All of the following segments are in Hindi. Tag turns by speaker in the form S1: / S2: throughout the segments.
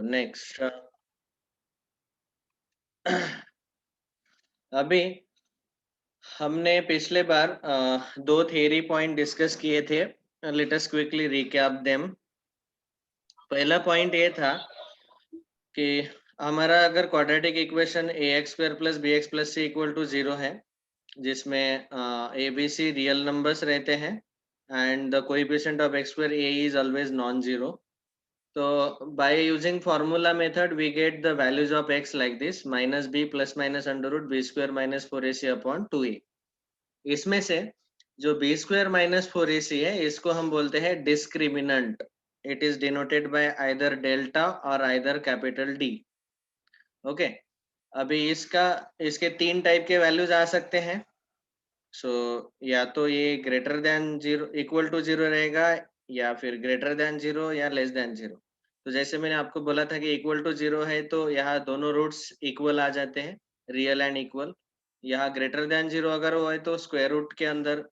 S1: नेक्स्ट अभी हमने पिछले बार दो थियरी पॉइंट डिस्कस किए थे. Let us quickly recap them. पहला पॉइंट ये था कि हमारा अगर quadratic equation ax² plus bx plus c equal to 0 है, जिसमें a b c real numbers रहते हैं and the coefficient of x² a is always non zero. तो by using formula method we get the values of x like this: minus b plus minus under root b square minus 4ac upon 2a. इसमें से जो b square minus 4ac है, इसको हम बोलते हैं discriminant. It is denoted by either delta और आइदर कैपिटल D. ओके. अभी इसके तीन टाइप के वैल्यूज आ सकते हैं. सो या तो ये greater than zero equal to zero रहेगा, या फिर ग्रेटर देन जीरो या लेस देन जीरो. तो जैसे मैंने आपको बोला था कि इक्वल टू जीरो है तो यहाँ दोनों रूट्स इक्वल आ जाते हैं, रियल एंड इक्वल. यहाँ ग्रेटर देन जीरो अगर वो है तो स्क्वायर रूट के अंदर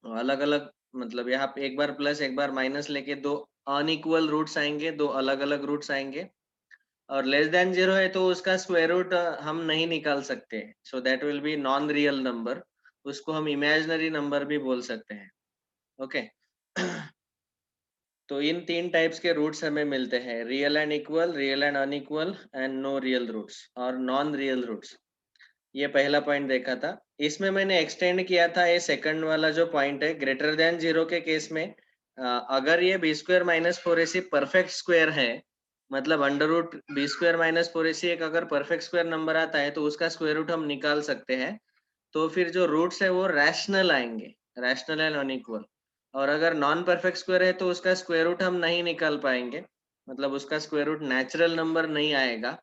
S1: अलग अलग, मतलब यहाँ पे एक बार प्लस एक बार माइनस लेके दो अनइक्वल रूट्स आएंगे, दो अलग अलग रूट्स आएंगे. और लेस देन जीरो है तो उसका स्क्वायर रूट हम नहीं निकाल सकते, so that will be non real number. उसको हम इमेजिनरी नंबर भी बोल सकते हैं. ओके. तो इन तीन टाइप्स के रूट्स हमें मिलते हैं: real and equal, real and unequal and no real roots और नॉन रियल रूट्स. ये पहला पॉइंट देखा था. इसमें मैंने एक्सटेंड किया था ये सेकंड वाला जो पॉइंट है, ग्रेटर देन जीरो के केस में अगर ये b square minus four a c perfect square है, मतलब under root b square minus four a c एक अगर परफेक्ट स्क्वायर नंबर आता है तो उसका स्क्वायर रूट हम निकाल सकते हैं. तो फिर जो रूट्स है वो रैशनल आएंगे, रैशनल एंड अनइक्वल. और अगर नॉन परफेक्ट स्क्वायर है तो उसका स्क्वायर रूट हम नहीं निकाल पाएंगे, मतलब उसका स्क्वायर रूट नेचुरल नंबर नहीं आएगा.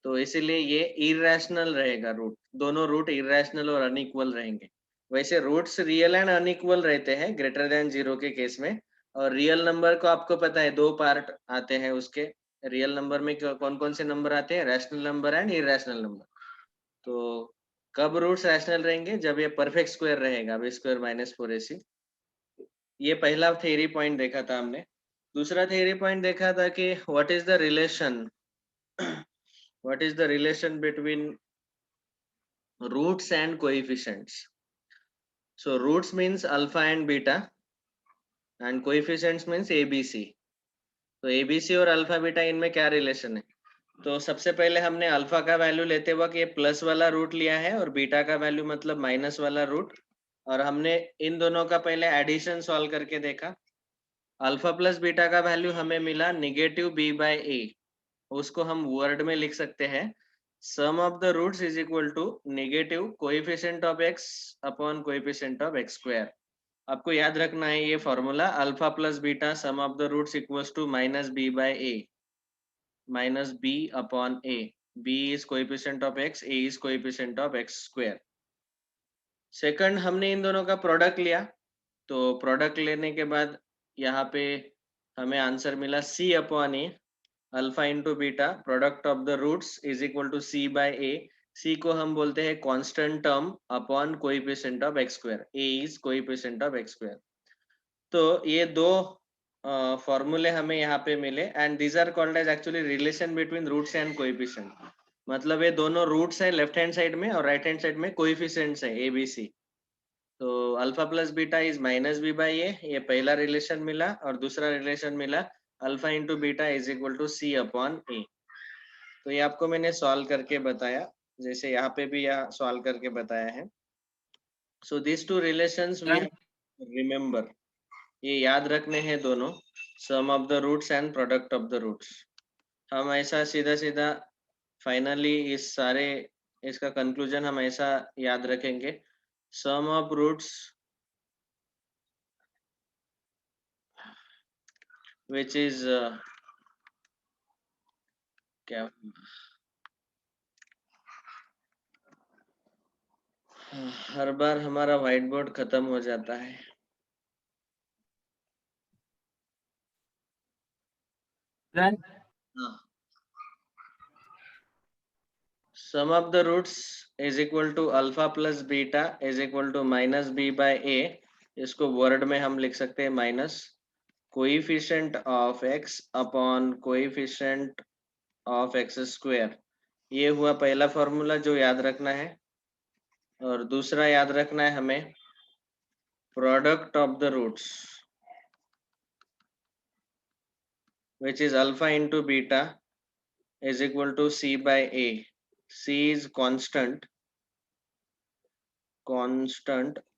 S1: तो इसीलिए ये इरेशनल रहेगा रूट. दोनों रूट इरेशनल और अनइक्वल रहेंगे. वैसे रूट्स रियल एंड अनइक्वल रहते हैं ग्रेटर देन जीरो के केस में. और रियल नंबर को आपको पता है दो पार्ट आते हैं उसके. रियल नंबर में कौन कौन से नंबर आते हैं? Rational number and irrational number. तो कब रूट्स रैशनल रहेंगे? जब ये परफेक्ट स्क्वायर रहेगा, B square minus four a सी. ये पहला थ्योरी पॉइंट देखा था हमने. दूसरा थ्योरी पॉइंट देखा था कि what is the relation what is the relation between roots and coefficients. So roots means alpha and beta and coefficients means abc. तो abc और अल्फा बीटा इनमें क्या रिलेशन है? तो सबसे पहले हमने अल्फा का वैल्यू लेते वक्त ये प्लस वाला रूट लिया है और बीटा का वैल्यू मतलब माइनस वाला रूट. और हमने इन दोनों का पहले एडिशन सॉल्व करके देखा. अल्फा प्लस बीटा का वैल्यू हमें मिला नेगेटिव b बाय a. उसको हम वर्ड में लिख सकते हैं: sum of the roots is equal to negative coefficient of x upon coefficient of x square. आपको याद रखना है ये formula, alpha plus beta sum of the roots equals to minus b by a, minus b upon a. B is coefficient of x, a is coefficient of x square. Second हमने इन दोनों का प्रोडक्ट लिया. तो प्रोडक्ट लेने के बाद यहाँ पे हमें आंसर मिला c upon a alpha into beta product of the roots is equal to c by a. c को हम बोलते हैं constant term upon coefficient of x square. a is coefficient of x square. तो ये दो फॉर्मूले हमें यहाँ पे मिले and these are called as actually relation between roots and coefficient. मतलब ये दोनों रूट्स है लेफ्ट हैंड साइड में और राइट हैंड साइड में कोएफिशिएंट्स है a b c. तो alpha plus beta is minus b by a, ये पहला रिलेशन मिला. और दूसरा रिलेशन मिला alpha into beta is equal to c upon a. तो ये आपको मैंने सॉल्व करके बताया, जैसे यहाँ पे भी यह सॉल्व करके बताया है. So this two relations we remember, ये याद रखने हैं दोनों, sum of the roots and product of the roots. हम ऐसा सीधा सीधा फाइनली इसका कंक्लूजन हम ऐसा याद रखेंगे: सम ऑफ रूट्स which is क्या हर बार हमारा व्हाइट बोर्ड खत्म हो जाता है. Sum of the roots is equal to alpha plus beta is equal to minus b by a. इसको वर्ड में हम लिख सकते हैं minus coefficient of x upon coefficient of x square, ये हुआ पहला फॉर्मूला जो याद रखना है। और दूसरा याद रखना है हमें product of the roots which is alpha into beta is equal to c by a. C is constant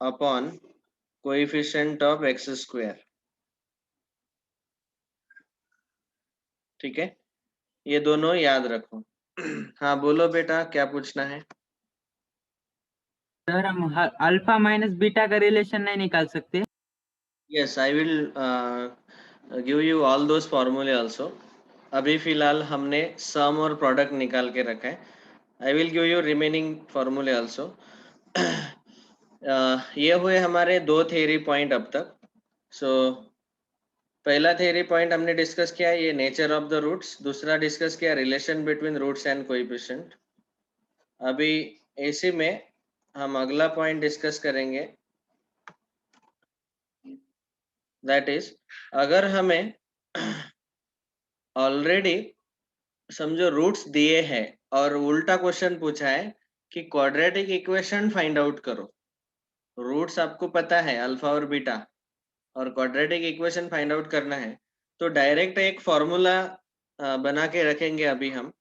S1: upon coefficient of x square. ठीक है, ये दोनों याद रखो। हाँ बोलो बेटा, क्या पूछना है?
S2: सर हम अल्फा माइनस बीटा का रिलेशन नहीं निकाल सकते?
S1: Yes, I will give you all those formulae also. अभी फिलहाल हमने सम और प्रोडक्ट निकाल के रखा है। I will give you remaining फॉर्मूले ऑल्सो। ये हुए हमारे दो थ्योरी पॉइंट अब तक। सो पहला थ्योरी पॉइंट हमने डिस्कस किया ये नेचर ऑफ द रूट्स, दूसरा डिस्कस किया relation between roots and coefficient. अभी इसी में हम अगला पॉइंट डिस्कस करेंगे, दैट इज अगर हमें ऑलरेडी समझो रूट्स दिए हैं और उल्टा क्वेश्चन पूछा है कि क्वाड्रेटिक इक्वेशन फाइंड आउट करो। रूट्स आपको पता है अल्फा और बीटा, और क्वाड्रेटिक इक्वेशन फाइंड आउट करना है, तो डायरेक्ट एक फॉर्मूला बना के रखेंगे अभी हम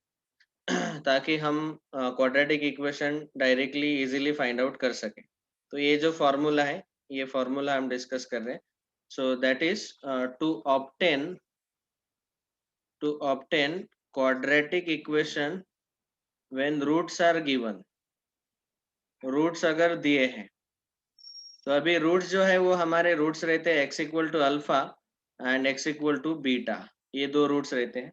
S1: ताकि हम quadratic equation directly easily find out कर सके। तो ये जो फॉर्मूला है, ये फॉर्मूला हम डिस्कस कर रहे हैं। So that is to obtain quadratic equation when roots are given. Roots अगर दिए हैं तो अभी रूट्स जो है वो हमारे रूट्स रहते हैं x equal to alpha and x equal to beta, ये दो रूट्स रहते हैं।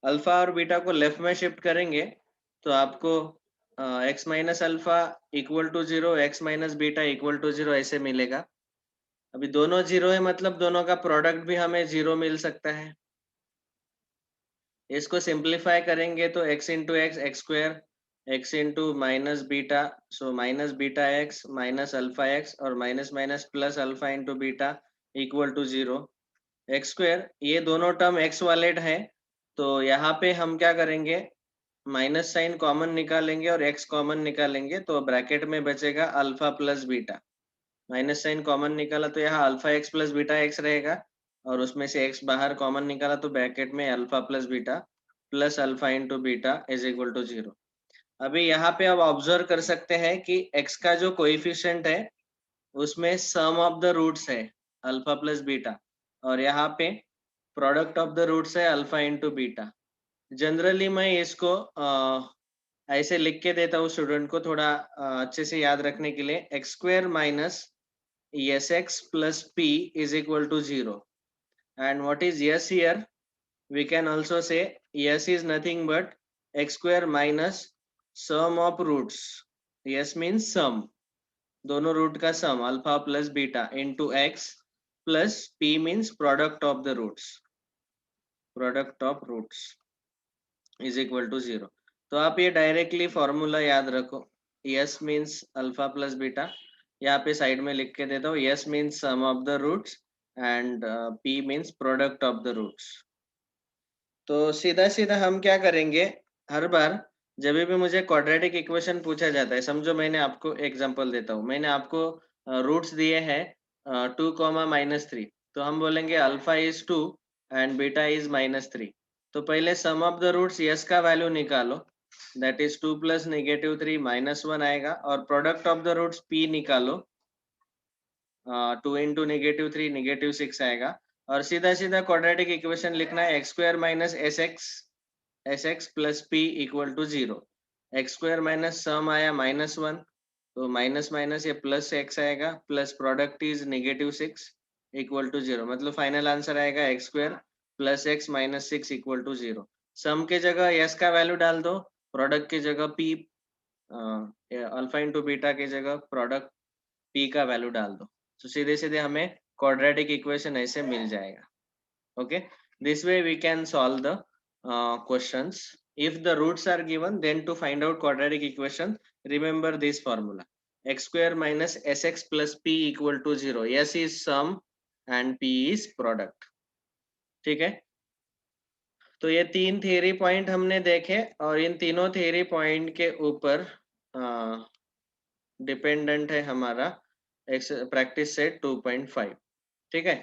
S1: अल्फा और बीटा को लेफ्ट में शिफ्ट करेंगे तो आपको x minus alpha equal to 0, x minus beta equal to 0 ऐसे मिलेगा। अभी दोनों जीरो है मतलब दोनों का प्रोडक्ट भी हमें 0 मिल सकता है। इसको सिंप्लीफाई करेंगे तो x into x square, x into minus beta, so minus beta x minus alpha x और minus minus plus alpha into beta equal to 0 x square. ये दोनों टर्म x वाले है तो यहाँ पे हम क्या करेंगे, माइनस साइन कॉमन निकालेंगे और x कॉमन निकालेंगे तो ब्रैकेट में बचेगा alpha plus beta. Minus sign common निकाला तो यहाँ alpha x plus beta x रहेगा और उसमें से x बाहर कॉमन निकाला तो ब्रैकेट में alpha plus beta plus alpha into beta is equal to 0। अभी यहाँ पे आप ऑब्जर्व कर सकते हैं कि x का जो कोएफिशिएंट है उसमें सम ऑफ द रूट्स है अल्फा प्लस बीटा, और यहाँ पे प्रोडक्ट ऑफ द रूट्स है अल्फा इंटू बीटा। जनरली मैं इसको ऐसे लिख के देता हूँ स्टूडेंट को थोड़ा अच्छे से याद रखने के लिए, x square minus s x plus p is equal to 0। and what is s here? We can also say s is nothing but x square minus sum of roots. s means sum, दोनों रूट का sum alpha plus beta into x plus p means product of the roots, product of roots is equal to 0। तो आप ये डायरेक्टली फॉर्मूला याद रखो, s means alpha plus beta, यहाँ पे साइड में लिख के देता हूँ, s means sum of the roots and p means product of the roots। तो सीधा सीधा हम क्या करेंगे, हर बार जब भी मुझे क्वाड्रेटिक इक्वेशन पूछा जाता है, समझो मैंने आपको एग्जांपल देता हूँ, मैंने आपको रूट्स दिए हैं 2, -3, तो हम बोलेंगे alpha is 2 and beta is -3। तो पहले sum of the roots s का वैल्यू निकालो, दैट इज 2 प्लस -3 -1 आएगा, और product of the roots p निकालो, 2 इंटू -3 -6 आएगा, और सीधा सीधा क्वाड्रेटिक इक्वेशन लिखना है x square minus s x plus p equal to 0। X square minus sum आया -1 तो माइनस माइनस ये प्लस एक्स आएगा, plus product is -6 equal to 0, मतलब फाइनल आंसर आएगा x square plus x minus 6 equal to 0। Sum के जगह एस का वैल्यू डाल दो, प्रोडक्ट की जगह पी, अल्फा इंटू बीटा की जगह प्रोडक्ट पी का वैल्यू डाल दो, तो सीधे सीधे हमें क्वाड्रेटिक इक्वेशन ऐसे मिल जाएगा। Okay, this way we can solve the questions. If the roots are given, then to find out quadratic equation, remember this formula: x square minus sx plus p equal to 0. S is sum and p is product. ठीक है, तो ये 3 थियरी पॉइंट हमने देखे और इन तीनों थियरी पॉइंट के ऊपर डिपेंडेंट है हमारा प्रैक्टिस सेट 2.5। ठीक है,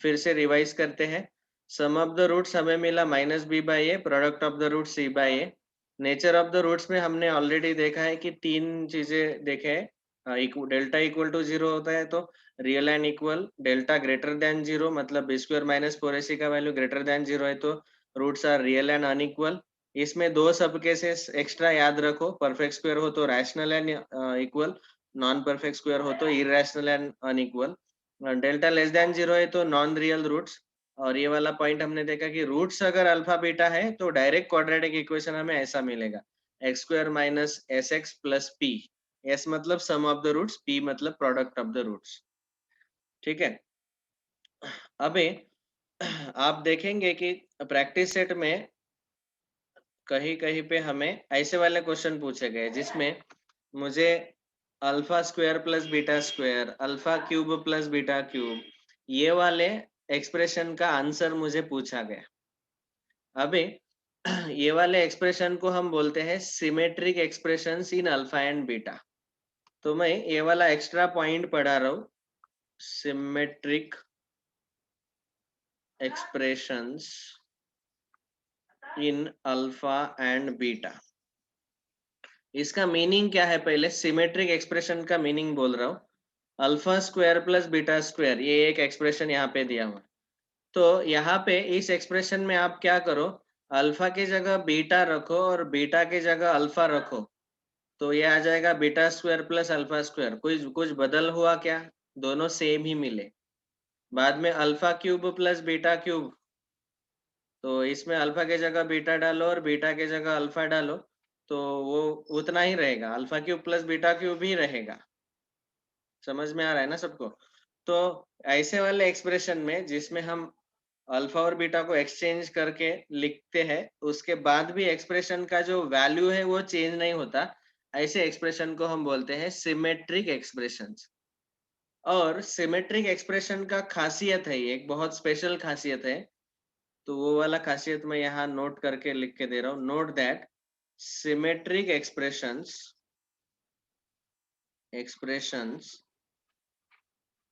S1: फिर से रिवाइज करते हैं। सम ऑफ द रूट्स हमें मिला -b/a, product of the root c/a। Nature of the roots में हमने ऑलरेडी देखा है कि 3 चीजें देखे हैं। डेल्टा इक्वल टू 0 होता है तो real and equal, delta greater than 0 मतलब b² - 4ac का वैल्यू ग्रेटर देन 0 है तो roots are real and unequal. इसमें दो सब केसेस एक्स्ट्रा याद रखो, परफेक्ट स्क्वायर हो तो rational and equal, non perfect square हो तो irrational and unequal. Delta less than 0 है तो नॉन रियल रूट्स। और ये वाला पॉइंट हमने देखा कि रूट्स अगर अल्फा बीटा है तो डायरेक्ट क्वाड्रेटिक इक्वेशन हमें ऐसा मिलेगा, x² - sx + p। s मतलब sum of the roots, p मतलब प्रोडक्ट ऑफ द रूट्स। ठीक है, अभी आप देखेंगे कि प्रैक्टिस सेट में कहीं कहीं पे हमें ऐसे वाले क्वेश्चन पूछे गए जिसमें मुझे α² + β², α³ + β³ ये वाले एक्सप्रेशन का आंसर मुझे पूछा गया। अभी ये वाले एक्सप्रेशन को हम बोलते हैं symmetric expressions in alpha and beta. तो मैं ये वाला एक्स्ट्रा पॉइंट पढ़ा रहा हूँ, symmetric expressions in alpha and beta. इसका मीनिंग क्या है, पहले सिमेट्रिक एक्सप्रेशन का मीनिंग बोल रहा हूँ। α² + β², ये एक एक्सप्रेशन यहाँ पे दिया हुआ। तो यहाँ पे इस एक्सप्रेशन में आप क्या करो, अल्फा की जगह बीटा रखो और बीटा की जगह अल्फा रखो, तो ये आ जाएगा β² + α²। कुछ बदल हुआ क्या? दोनों सेम ही मिले। बाद में α³ + β³, तो इसमें अल्फा की जगह बीटा डालो और बीटा की जगह अल्फा डालो, तो वो उतना ही रहेगा, α³ + β³ ही रहेगा। समझ में आ रहा है ना सबको? तो ऐसे वाले एक्सप्रेशन में जिसमें हम अल्फा और बीटा को एक्सचेंज करके लिखते हैं, उसके बाद भी एक्सप्रेशन का जो वैल्यू है वो चेंज नहीं होता, ऐसे एक्सप्रेशन को हम बोलते हैं सिमेट्रिक एक्सप्रेशंस। और सिमेट्रिक एक्सप्रेशन का खासियत है, ये एक बहुत स्पेशल खासियत है, तो वो वाला खासियत मैं यहाँ नोट करके लिख के दे रहा हूँ। Note that symmetric expressions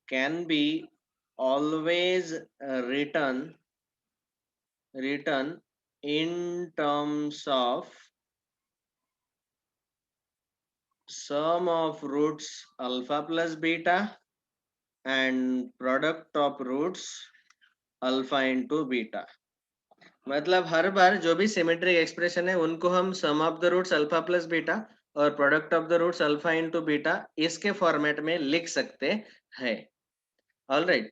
S1: can be always written in terms of sum of roots alpha plus beta and product of roots alpha into beta। मतलब हर बार जो भी सिमेट्रिक एक्सप्रेशन है उनको हम sum of the roots alpha plus beta और product of the roots alpha into beta इसके फॉर्मेट में लिख सकते हैं। ऑलराइट,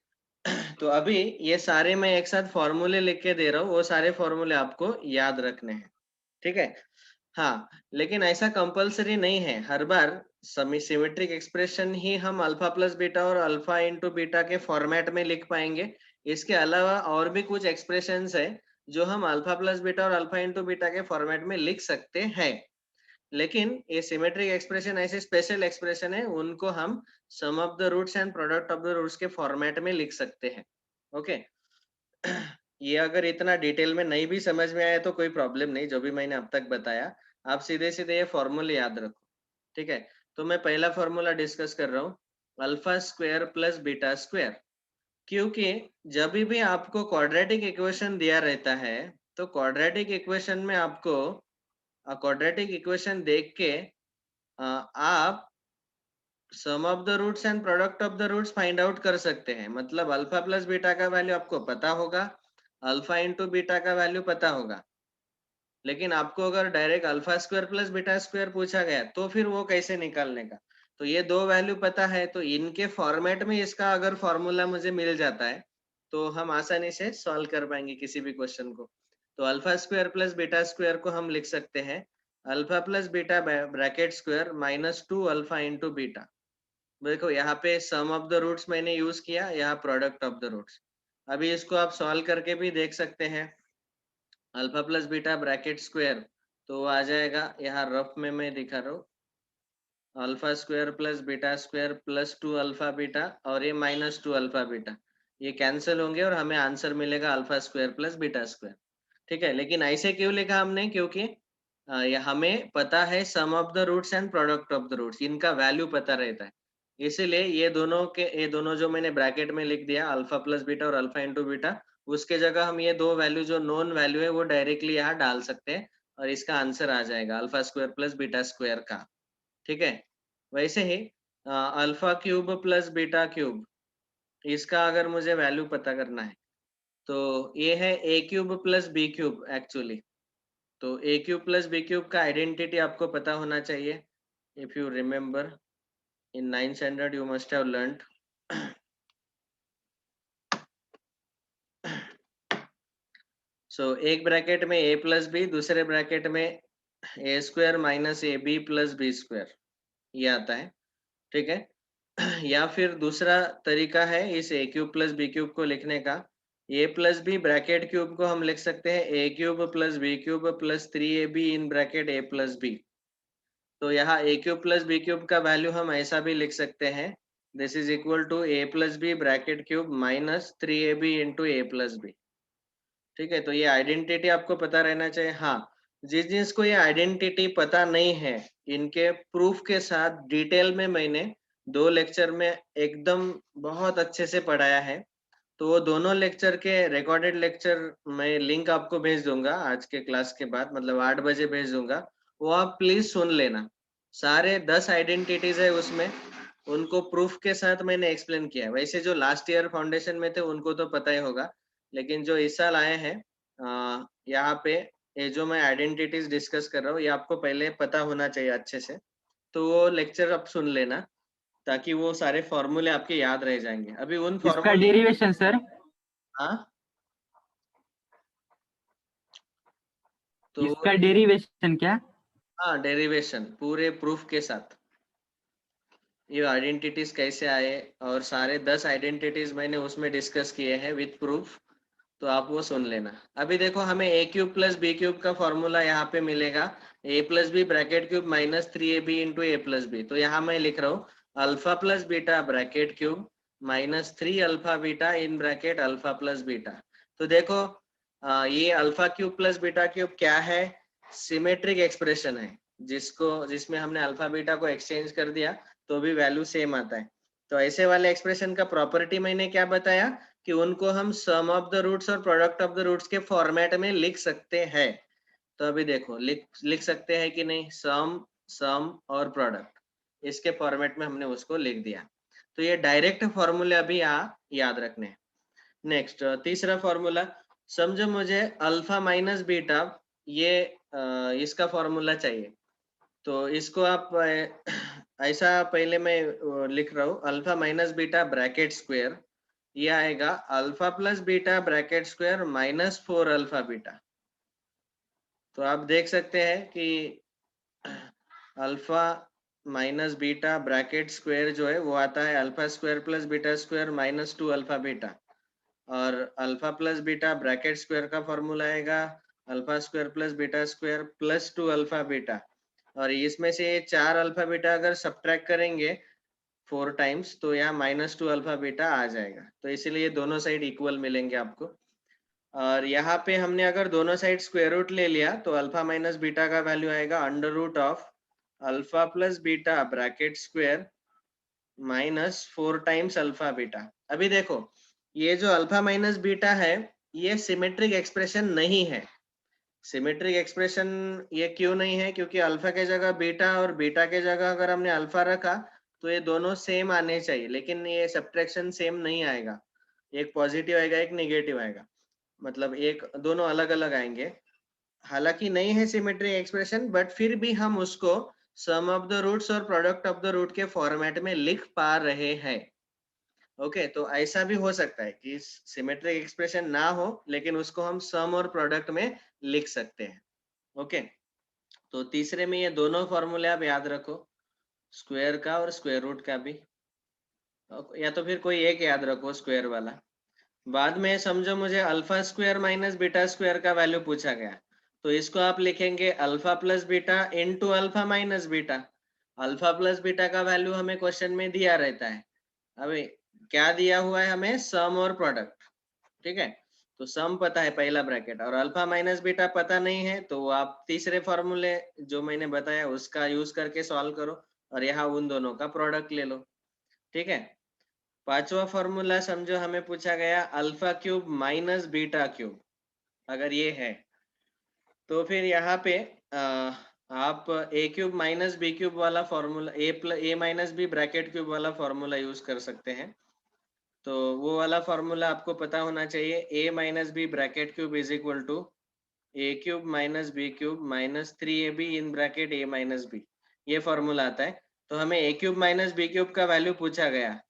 S1: तो अभी ये सारे मैं एक साथ फॉर्मूले लिख के दे रहा हूँ, वो सारे फॉर्मूले आपको याद रखने हैं। ठीक है, हाँ, लेकिन ऐसा कंपलसरी नहीं है हर बार सिमेट्रिक एक्सप्रेशन ही हम अल्फा प्लस बीटा और अल्फा इंटू बीटा के फॉर्मेट में लिख पाएंगे। इसके अलावा और भी कुछ एक्सप्रेशंस है जो हम अल्फा प्लस बीटा और अल्फा इंटू बीटा के फॉर्मेट में लिख सकते हैं, लेकिन ये सिमेट्रिक एक्सप्रेशन ऐसे स्पेशल एक्सप्रेशन है, उनको हम sum of the roots and product of the roots के फॉर्मेट में लिख सकते हैं। ओके, ये अगर इतना डिटेल में नहीं भी समझ में आया तो कोई प्रॉब्लम नहीं, जो भी मैंने अब तक बताया आप सीधे सीधे ये फॉर्मूले याद रखो। ठीक है, तो मैं पहला फॉर्मूला डिस्कस कर रहा हूँ, α² + β²। क्योंकि जब भी आपको क्वाड्रेटिक इक्वेशन दिया रहता है तो क्वाड्रेटिक इक्वेशन में आपको क्वाड्रेटिक इक्वेशन देख के आप sum of the roots and product of the roots find out कर सकते हैं। मतलब अल्फा प्लस बीटा का वैल्यू आपको पता होगा, अल्फा इंटू बीटा का वैल्यू पता होगा, लेकिन आपको अगर डायरेक्ट α² + β² पूछा गया तो फिर वो कैसे निकालने का? तो ये दो वैल्यू पता है, तो इनके फॉर्मेट में इसका अगर फॉर्मूला मुझे मिल जाता है तो हम आसानी से सॉल्व कर पाएंगे किसी भी क्वेश्चन को। तो α² + β² को हम लिख सकते हैं alpha plus beta bracket square -2 alpha into beta. देखो यहाँ पे सम ऑफ द रूट्स मैंने यूज किया, यहाँ प्रोडक्ट ऑफ द रूट्स। अभी इसको आप सॉल्व करके भी देख सकते हैं, alpha plus beta bracket square, तो आ जाएगा, यहाँ रफ में मैं दिखा रहा हूँ, α² + β² + 2 अल्फा बीटा और ये -2 अल्फा बीटा। ये कैंसिल होंगे और हमें आंसर मिलेगा alpha square plus beta square. ठीक है, लेकिन ऐसे क्यों लिखा हमने? क्योंकि ये हमें पता है sum of the roots and product of the roots, इनका वैल्यू पता रहता है। इसीलिए ये दोनों जो मैंने ब्रैकेट में लिख दिया अल्फा प्लस बीटा और अल्फा इंटू बीटा, उसके जगह हम ये दो वैल्यू जो नोन वैल्यू है वो डायरेक्टली यहाँ डाल सकते हैं और इसका आंसर आ जाएगा alpha square plus beta square का। ठीक है, वैसे ही alpha cube plus beta cube, इसका अगर मुझे वैल्यू पता करना है तो ये है a cube plus b cube actually. तो a cube plus b cube का आइडेंटिटी आपको पता होना चाहिए। If you remember in 9th standard you must have learned. So एक ब्रैकेट में ए प्लस बी, दूसरे ब्रैकेट में a square minus a b plus b square, ये आता है। ठीक है, या फिर दूसरा तरीका है इस a cube plus b cube को लिखने का। A plus b bracket cube को हम लिख सकते हैं a cube plus b cube plus 3ab in bracket a plus b. तो यहाँ a cube plus b cube का वैल्यू हम ऐसा भी लिख सकते हैं, this is equal to a plus b bracket cube minus 3ab into a plus b. ठीक है, तो ये आइडेंटिटी आपको पता रहना चाहिए। हाँ, जिस जिसको ये आइडेंटिटी पता नहीं है, इनके प्रूफ के साथ डिटेल में मैंने 2 लेक्चर में एकदम बहुत अच्छे से पढ़ाया है। तो वो दोनों लेक्चर के रिकॉर्डेड लेक्चर मैं लिंक आपको भेज दूंगा आज के क्लास के बाद, मतलब 8 बजे भेज दूंगा। वो आप प्लीज सुन लेना। सारे 10 आइडेंटिटीज है उसमें, उनको प्रूफ के साथ मैंने एक्सप्लेन किया है। वैसे जो लास्ट ईयर फाउंडेशन में थे उनको तो पता ही होगा, लेकिन जो इस साल आए हैं यहाँ पे, ये जो मैं आइडेंटिटीज डिस्कस कर रहा हूँ ये आपको पहले पता होना चाहिए अच्छे से। तो वो लेक्चर आप सुन लेना ताकि वो सारे फॉर्मूले आपके याद रह जाएंगे। अभी उन
S2: इसका
S1: फॉर्मूले,
S2: डेरिवेशन सर,
S1: हाँ तो
S2: इसका डेरिवेशन क्या?
S1: हाँ, डेरिवेशन पूरे प्रूफ के साथ, ये आइडेंटिटीज कैसे आए और सारे 10 आइडेंटिटीज मैंने उसमें डिस्कस किए हैं विथ प्रूफ। तो आप वो सुन लेना। अभी देखो हमें ए क्यूब प्लस बी क्यूब का फॉर्मूला यहाँ पे मिलेगा a plus b bracket cube minus 3ab into a plus b. तो यहाँ मैं लिख रहा हूँ alpha plus beta bracket cube minus 3 alpha beta in bracket alpha plus beta. तो देखो ये alpha cube plus beta cube क्या है? सिमेट्रिक एक्सप्रेशन है, जिसमें हमने अल्फा बीटा को एक्सचेंज कर दिया तो भी वैल्यू सेम आता है। तो ऐसे वाले एक्सप्रेशन का प्रॉपर्टी मैंने क्या बताया कि उनको हम सम ऑफ द रूट्स और प्रोडक्ट ऑफ द रूट्स के फॉर्मेट में लिख सकते हैं। तो अभी देखो लिख सकते हैं कि नहीं, सम और प्रोडक्ट, इसके फॉर्मेट में हमने उसको लिख दिया। तो ये डायरेक्ट फॉर्मूले अभी यहाँ याद रखने हैं। नेक्स्ट तीसरा फॉर्मूला, समझो मुझे अल्फा माइनस बीटा, ये इसका फॉर्मूला चाहिए। तो इसको आप ऐसा पहले मैं लिख रहा हूँ alpha minus beta bracket square, ये आएगा alpha plus beta bracket square minus 4 alpha beta. तो आप देख सकते हैं कि alpha minus beta bracket square जो है वो आता है alpha square plus beta square minus 2 alpha beta, और alpha plus beta bracket square का फॉर्मूला आएगा alpha square plus beta square plus 2 alpha beta. और इसमें से 4 अल्फा बीटा अगर सब्ट्रैक्ट करेंगे 4 टाइम्स तो यहाँ माइनस 2 अल्फा बीटा आ जाएगा। तो इसीलिए दोनों साइड इक्वल मिलेंगे आपको। और यहाँ पे हमने अगर दोनों साइड स्क्वायर रूट ले लिया तो अल्फा माइनस बीटा का वैल्यू आएगा under root of alpha plus beta bracket square minus 4 times alpha beta. अभी देखो ये जो अल्फा माइनस बीटा है ये सिमेट्रिक एक्सप्रेशन नहीं है। सिमेट्रिक एक्सप्रेशन ये क्यों नहीं है? क्योंकि अल्फा के जगह बीटा और बीटा के जगह अगर हमने अल्फा रखा तो ये दोनों सेम आने चाहिए, लेकिन ये सब्ट्रैक्शन सेम नहीं आएगा। एक पॉजिटिव आएगा एक नेगेटिव आएगा, मतलब एक दोनों अलग अलग आएंगे। हालांकि नहीं है सिमेट्रिक एक्सप्रेशन, बट फिर भी हम उसको सम ऑफ द रूट्स और प्रोडक्ट ऑफ द रूट के फॉर्मेट में लिख पा रहे हैं। ओके, तो ऐसा भी हो सकता है कि सिमेट्रिक एक्सप्रेशन ना हो लेकिन उसको हम सम और प्रोडक्ट में लिख सकते हैं। ओके, तो तीसरे में ये दोनों फॉर्मूले आप याद रखो, स्क्वायर का और स्क्वायर रूट का भी, या तो फिर कोई एक याद रखो स्क्वायर वाला। बाद में समझो मुझे alpha square minus beta square का वैल्यू पूछा गया, तो इसको आप लिखेंगे alpha plus beta into alpha minus beta. Alpha plus beta का वैल्यू हमें क्वेश्चन में दिया रहता है। अभी क्या दिया हुआ है हमें, सम और प्रोडक्ट, ठीक है। तो सम पता है पहला ब्रैकेट, और अल्फा माइनस बीटा पता नहीं है, तो आप तीसरे फॉर्मूले जो मैंने बताया उसका यूज करके सॉल्व करो, और यहाँ उन दोनों का प्रोडक्ट ले लो, ठीक है। पांचवा फॉर्मूला समझो, हमें पूछा गया alpha cube minus beta cube, अगर ये है तो फिर यहाँ पे आप ए क्यूब माइनस बी क्यूब वाला फॉर्मूला, ए माइनस बी ब्रैकेट क्यूब वाला फॉर्मूला यूज कर सकते हैं। तो वो वाला फॉर्मूला आपको पता होना चाहिए, A minus B bracket cube is equal to A cube minus B cube minus 3ab in bracket A minus B, ये फॉर्मूला आता है। तो हमें ए क्यूब माइनस बी क्यूब का वैल्यू पूछा गया,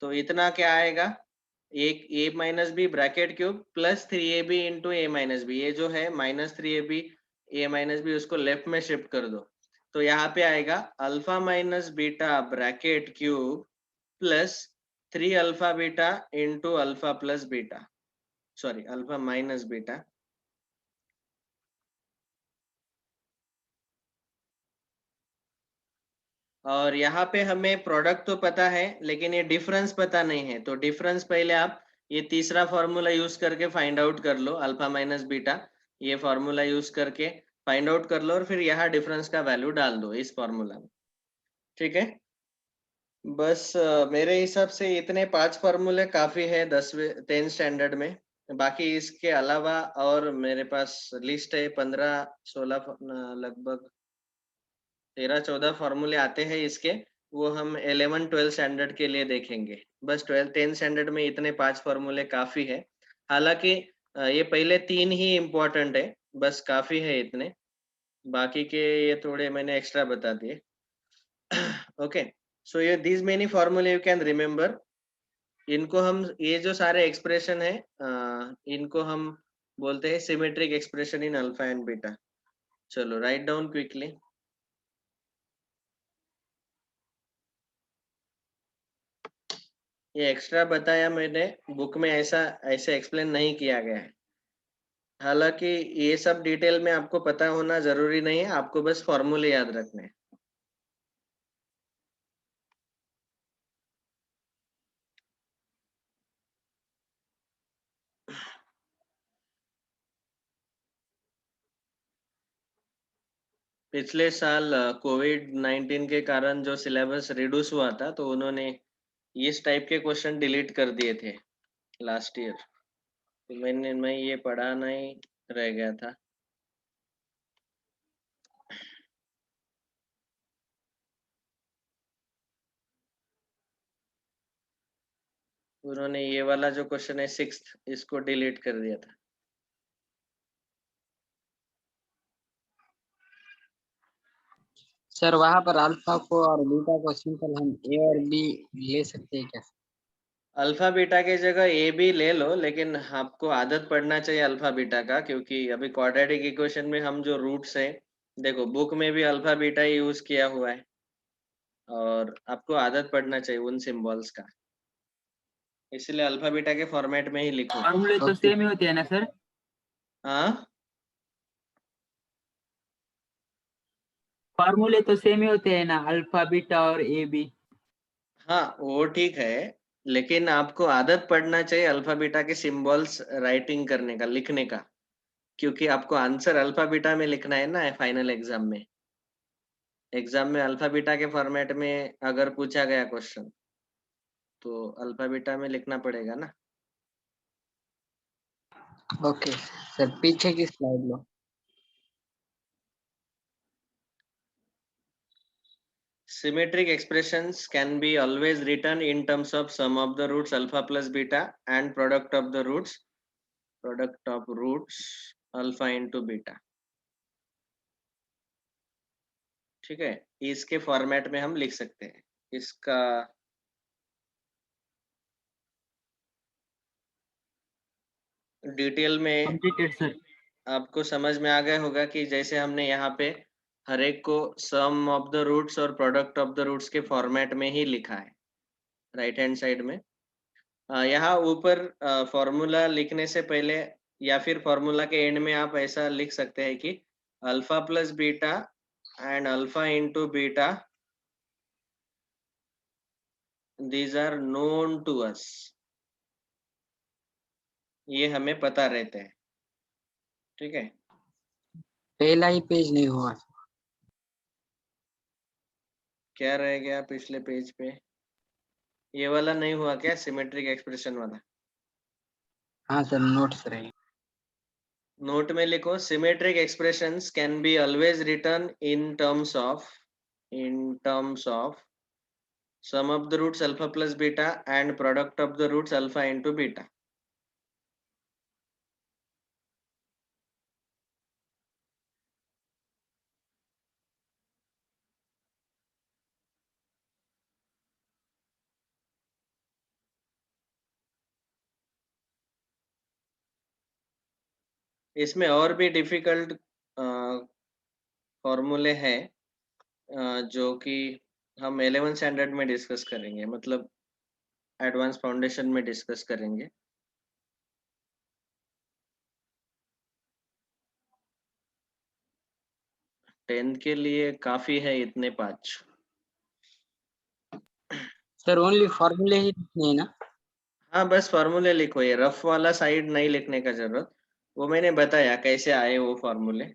S1: तो इतना क्या आएगा, एक A minus B bracket cube plus 3ab into A minus B, ये जो है minus 3ab A minus B, उसको लेफ्ट में शिफ्ट कर दो, तो यहाँ पे आएगा alpha minus beta bracket cube plus 3 alpha beta into alpha plus beta, sorry alpha minus beta, और यहाँ पे हमें प्रोडक्ट तो पता है लेकिन ये डिफरेंस पता नहीं है, तो डिफरेंस पहले आप ये तीसरा फॉर्मूला यूज करके फाइंड आउट कर लो, अल्फा माइनस बीटा, ये फॉर्मूला यूज करके फाइंड आउट कर लो, और फिर यहाँ डिफरेंस का वैल्यू डाल दो इस फॉर्मूला में, ठीक है। बस मेरे हिसाब से इतने 5 फॉर्मूले काफी है 10th स्टैंडर्ड में। बाकी इसके अलावा और मेरे पास लिस्ट है 15-16 लगभग 13-14 फॉर्मूले आते हैं इसके, वो हम 11-12 स्टैंडर्ड के लिए देखेंगे। बस 12th-10th स्टैंडर्ड में इतने 5 फॉर्मूले काफी है। हालांकि ये पहले 3 ही इम्पोर्टेंट है, बस काफी है इतने, बाकी के ये थोड़े मैंने एक्स्ट्रा बता दिए। ओके, सो ये दीज मेनी फॉर्मूले यू कैन रिमेम्बर, इनको हम, ये जो सारे एक्सप्रेशन है इनको हम बोलते हैं symmetric expression in alpha and beta. चलो राइट डाउन क्विकली। ये एक्स्ट्रा बताया मैंने, बुक में ऐसा ऐसे एक्सप्लेन नहीं किया गया है। हालांकि ये सब डिटेल में आपको पता होना जरूरी नहीं है, आपको बस फॉर्मूले याद रखने हैं। पिछले साल कोविड-19 के कारण जो सिलेबस रिड्यूस हुआ था, तो उन्होंने इस टाइप के क्वेश्चन डिलीट कर दिए थे लास्ट ईयर, तो मैं ये पढ़ाना ही रह गया था। उन्होंने ये वाला जो क्वेश्चन है 6th, इसको डिलीट कर दिया था।
S3: सर वहां पर अल्फा को और बीटा को सिंपल हम ए और बी ले सकते हैं क्या?
S1: अल्फा बीटा के जगह ए भी ले लो, लेकिन आपको आदत पड़ना चाहिए अल्फा बीटा का, क्योंकि अभी क्वाड्रेटिक इक्वेशन में हम जो रूट्स है, देखो बुक में भी अल्फा बीटा ही यूज किया हुआ है, और आपको आदत पड़ना चाहिए उन सिंबल्स का, इसलिए अल्फा बीटा के फॉर्मेट में ही लिखो।
S2: फॉर्मूले तो
S3: ओके
S2: सेम ही होते हैं ना सर?
S1: हाँ
S2: फॉर्मूले तो सेम ही होते हैं ना, अल्फा बीटा और ए बी?
S1: हाँ, वो ठीक है, लेकिन आपको आदत पड़ना चाहिए अल्फा बीटा के सिंबल्स राइटिंग करने का, लिखने का, क्योंकि आपको आंसर अल्फा बीटा में लिखना है ना फाइनल एग्जाम में। एग्जाम में अल्फा बीटा के फॉर्मेट में अगर पूछा गया क्वेश्चन, तो अल्फा बीटा में लिखना पड़ेगा ना।
S3: ओके सर, पीछे की slide low.
S1: Symmetric expressions can be always written in terms of sum of the roots alpha plus beta and product of roots alpha into beta, ठीक है। इसके फॉर्मेट में हम लिख सकते हैं इसका। डिटेल में
S2: कंप्लीटेड सर।
S1: आपको समझ में आ गया होगा कि जैसे हमने यहाँ पे हर एक को सम ऑफ द रूट्स और प्रोडक्ट ऑफ द रूट्स के फॉर्मेट में ही लिखा है राइट हैंड साइड में। यहाँ ऊपर फॉर्मूला लिखने से पहले या फिर फॉर्मूला के एंड में आप ऐसा लिख सकते हैं कि alpha plus beta and alpha into beta these are known to us, ये हमें पता रहते हैं, ठीक है।
S3: पहला ही पेज नहीं हुआ।
S1: क्या रह गया पिछले पेज पे? ये वाला नहीं हुआ क्या, सिमेट्रिक एक्सप्रेशन वाला?
S3: हाँ सर, नोट्स रहे।
S1: नोट में लिखो, symmetric expressions can be always return in terms of sum of the roots alpha plus beta and product of the roots alpha into beta. इसमें और भी डिफिकल्ट फॉर्मूले हैं जो कि हम 11th स्टैंडर्ड में डिस्कस करेंगे, मतलब एडवांस फाउंडेशन में डिस्कस करेंगे। टेंथ के लिए काफी है इतने 5।
S3: सर ओनली फॉर्मूले ही लिखने हैं ना?
S1: हाँ, बस फॉर्मूले लिखो, ये रफ वाला साइड नहीं लिखने का जरूरत, वो मैंने बताया कैसे आए वो फॉर्मूले।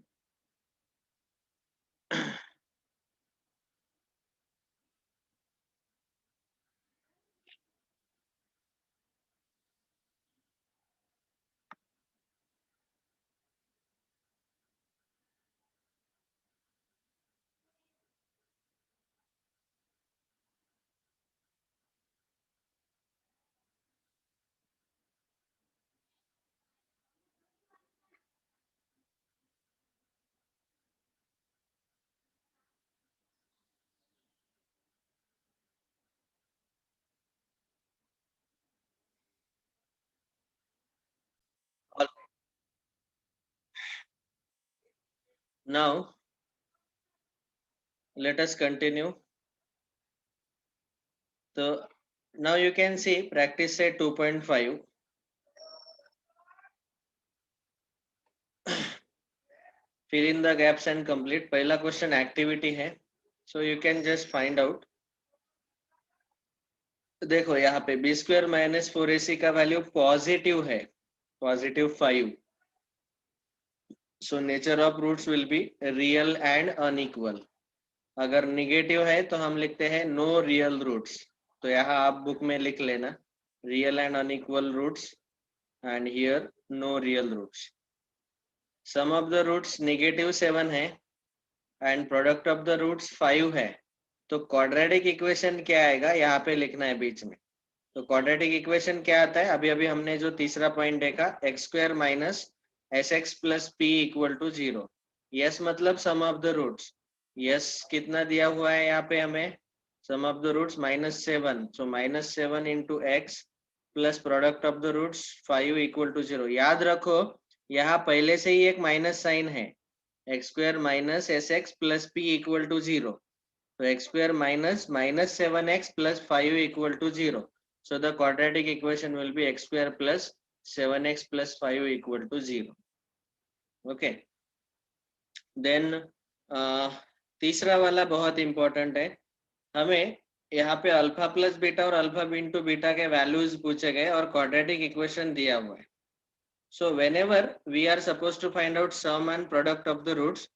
S1: Now let us continue. So now you can see practice set 2.5. Fill in the gaps and complete. पहला क्वेश्चन एक्टिविटी है, so you can just find out. देखो यहाँ पे बी स्क्वायर माइनस 4ac का वैल्यू पॉजिटिव है, +5. So nature of roots will be real and unequal. अगर निगेटिव है तो हम लिखते हैं नो रियल रूट्स. तो यहाँ आप बुक में लिख लेना real and unequal roots and here no real roots. Sum of the roots -7 है and product of the roots 5 है. तो क्वाड्रेटिक इक्वेशन क्या आएगा यहाँ पे लिखना है बीच में. तो क्वाड्रेटिक इक्वेशन क्या आता है, अभी अभी हमने जो तीसरा पॉइंट देखा, x² minus sx plus p equal to 0. Yes मतलब sum of the roots. Yes कितना दिया हुआ है यहाँ पे हमें, sum of the roots -7. So -7 into x plus product of the roots 5 equal to 0. याद रखो यहाँ पहले से ही एक माइनस साइन है, x² minus sx plus p equal to 0. तो x² minus -7x plus 5 equal to 0. So the quadratic equation will be x² plus 7x plus 5 equal to 0. Okay. Then तीसरा वाला बहुत इंपॉर्टेंट है. हमें यहाँ पे अल्फा प्लस बीटा और अल्फा इंटू बीटा के वैल्यूज पूछे गए और क्वाड्रेटिक इक्वेशन दिया हुआ है. So whenever we are supposed to find out sum and product of the roots,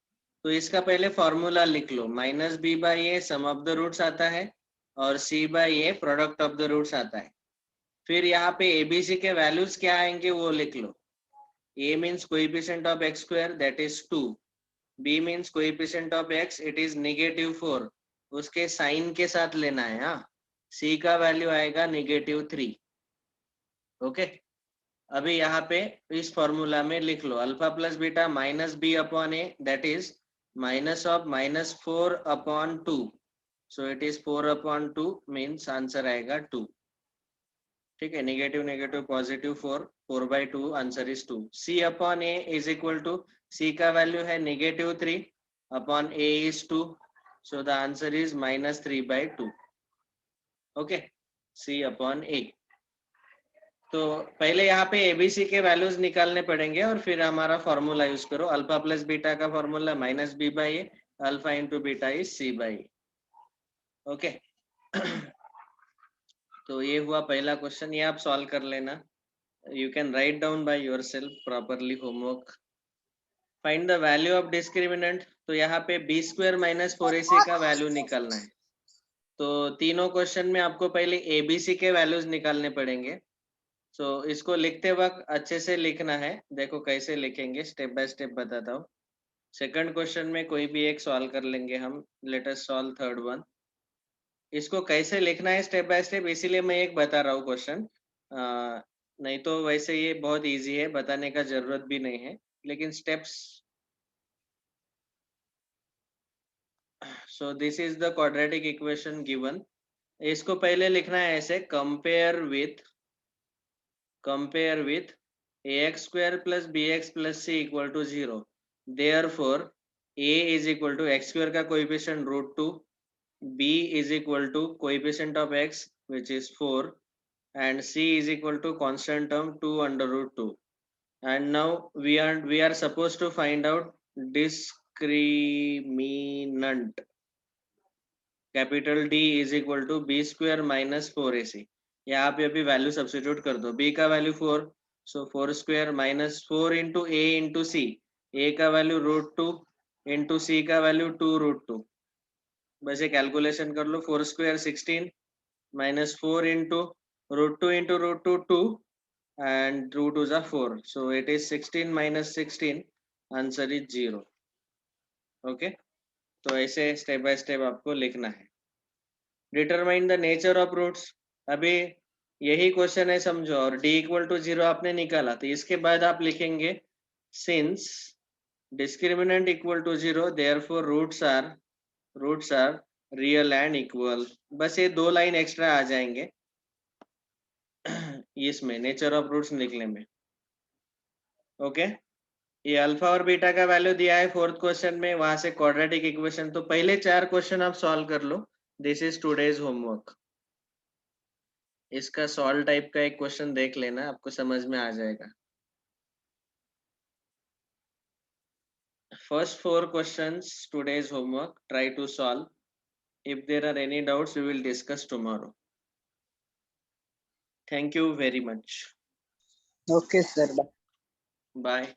S1: तो इसका पहले फॉर्मूला लिख लो. -b/a sum of the roots आता है और c/a product of the roots आता है. फिर यहाँ पे एबीसी के वैल्यूज क्या आएंगे वो लिख लो. a means coefficient of x², that is 2. b means coefficient of x, it is -4. उसके साइन के साथ लेना है. हाँ, c का वैल्यू आएगा -3. ओके. अभी यहाँ पे इस फॉर्मूला में लिख लो alpha plus beta -b/a, that is minus of -4/2. So it is 4/2 means answer आएगा 2. ठीक है, negative negative positive 4/2 answer is 2. c/a is equal to, c का वैल्यू है -3 upon a is 2. So the answer is -3/2. Okay, c/a. तो पहले यहाँ पे एबीसी के वैल्यूज निकालने पड़ेंगे और फिर हमारा फॉर्मूला यूज करो. अल्फा प्लस बीटा का formula -b/a, alpha into beta is c/a. Okay. तो ये हुआ पहला क्वेश्चन, ये आप सॉल्व कर लेना. You can write down by yourself properly homework. Find the value of discriminant. तो यहाँ पे b square minus 4ac का वैल्यू निकालना है. तो तीनों क्वेश्चन में आपको पहले abc के वैल्यूज निकालने पड़ेंगे. सो इसको लिखते वक्त अच्छे से लिखना है. देखो कैसे लिखेंगे, स्टेप बाय स्टेप बताता हूँ. सेकंड क्वेश्चन में कोई भी एक सॉल्व कर लेंगे हम. Let us solve third one. इसको कैसे लिखना है स्टेप बाय स्टेप, इसीलिए मैं एक बता रहा हूँ क्वेश्चन. नहीं तो वैसे ये बहुत इजी है, बताने का जरूरत भी नहीं है, लेकिन steps. So this is the quadratic equation given. इसको पहले लिखना है ऐसे, compare with ax square plus bx plus c equal to 0. Therefore a is equal to x square का coefficient √2, b is equal to coefficient of x which is 4, and c is equal to constant term 2 under √2. And now we are supposed to find out discriminant. Capital D is equal to b square minus 4ac. यहाँ पे अभी वैल्यू सब्स्टिट्यूट कर दो. b का value 4, so 4 square minus 4 into a into C. a का वैल्यू √2 इंटू c का वैल्यू 2 √2. बस ये कैलकुलेशन कर लो. 4 square 16 minus 4 into √2 into √2 2 and root 2 is 4. So it is 16 minus 16. Answer is 0. Okay. तो ऐसे स्टेप बाय स्टेप आपको लिखना है. Determine the nature of roots. अभी यही क्वेश्चन है समझो, और d इक्वल टू 0 आपने निकाला, तो इसके बाद आप लिखेंगे since discriminant equal to 0 therefore roots are real and equal. बस ये 2 लाइन एक्स्ट्रा आ जाएंगे इसमें नेचर ऑफ रूट्स लिखने में. ओके. ये अल्फा और बीटा का वैल्यू दिया है फोर्थ क्वेश्चन में, वहां से क्वाड्रेटिक इक्वेशन. तो पहले 4 क्वेश्चन आप सॉल्व कर लो. This is today's homework. इसका सॉल्व टाइप का एक क्वेश्चन देख लेना, आपको समझ में आ जाएगा. First 4 questions today's homework, try to solve. If there are any doubts we will discuss tomorrow. Thank you very much.
S3: Okay, sir. Bye.
S1: Bye.